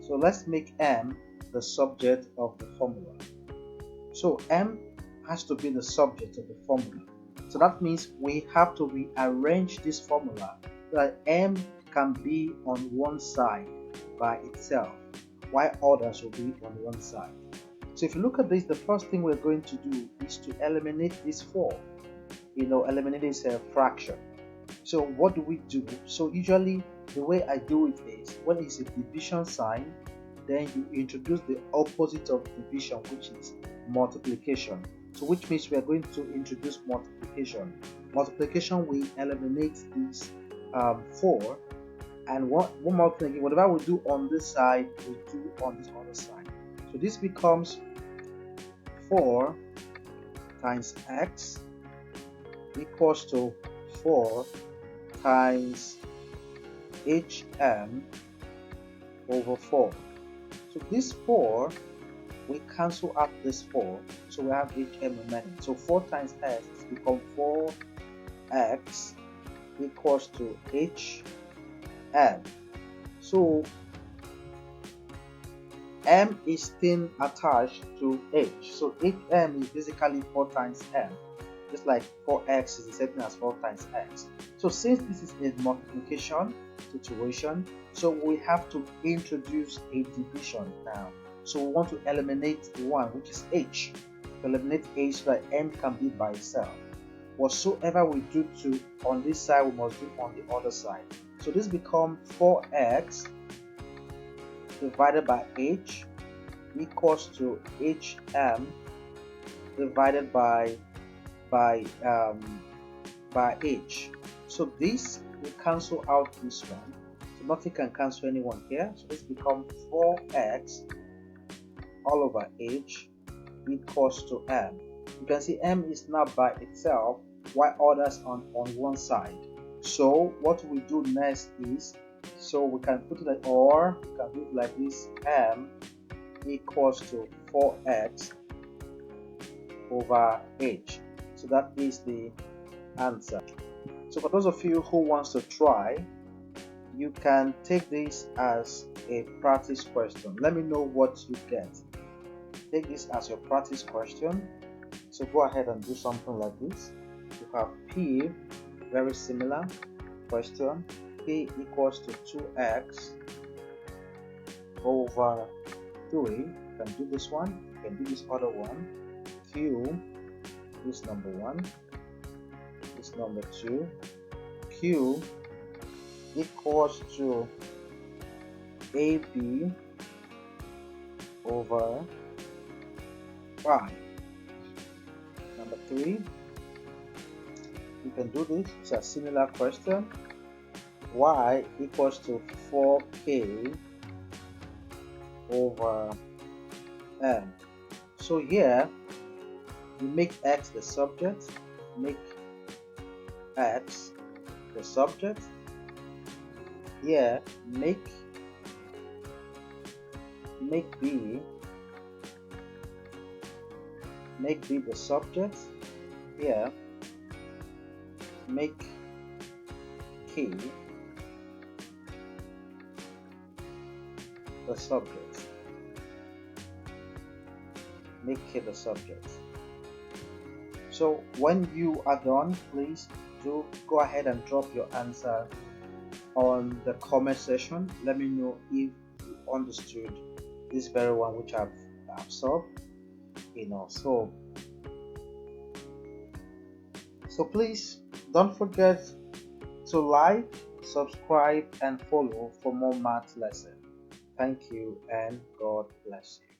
So let's make m the subject of the formula. So m has to be the subject of the formula. So that means we have to rearrange this formula so that m can be on one side by itself, while others will be on one side. So if you look at this, the first thing we're going to do is to eliminate this 4. Eliminate this fraction. So what do we do? So usually the way I do it is, when it's a division sign, then you introduce the opposite of division, which is multiplication. So which means we are going to introduce multiplication. Multiplication will eliminate this 4, and one more thing again, whatever we do on this side, we do on this other side. So this becomes 4 times x equals to 4 times hm over 4. So this 4, we cancel out this 4, so we have hm remaining. So 4 times x becomes 4x equals to hm. So m is still attached to h. So hm is basically 4 times m, just like 4x is the same thing as 4 times x. So since this is a multiplication situation, so we have to introduce a division now. So we want to eliminate one, which is h. To eliminate h so that m can be by itself. Whatsoever we do on this side, we must do on the other side. So this becomes 4x divided by h equals to hm divided by h. So this will cancel out this one. So nothing can cancel anyone here. So this becomes 4x all over h equals to m. You can see m is now by itself, while others on one side. So what we do next is, so we can put it like, or we can do it like this: m equals to 4x over h. So that is the answer. So for those of you who wants to try, you can take this as a practice question. Let me know what you get. Take this as your practice question. So go ahead and do something like this. You have p, very similar question. P equals to 2x over 3. You can do this one. You can do this other one. Q, this number 1. This number 2. Q equals to AB over 5. Number 3. You can do this. It's a similar question. Y equals to 4k over m. So here we make x the subject, make x the subject. Here make b the subject. Here make k the subject. Make k the subject. So when you are done, please do go ahead and drop your answer on the comment section. Let me know if you understood this very one which I've solved. So please don't forget to like, subscribe, and follow for more math lessons. Thank you and God bless you.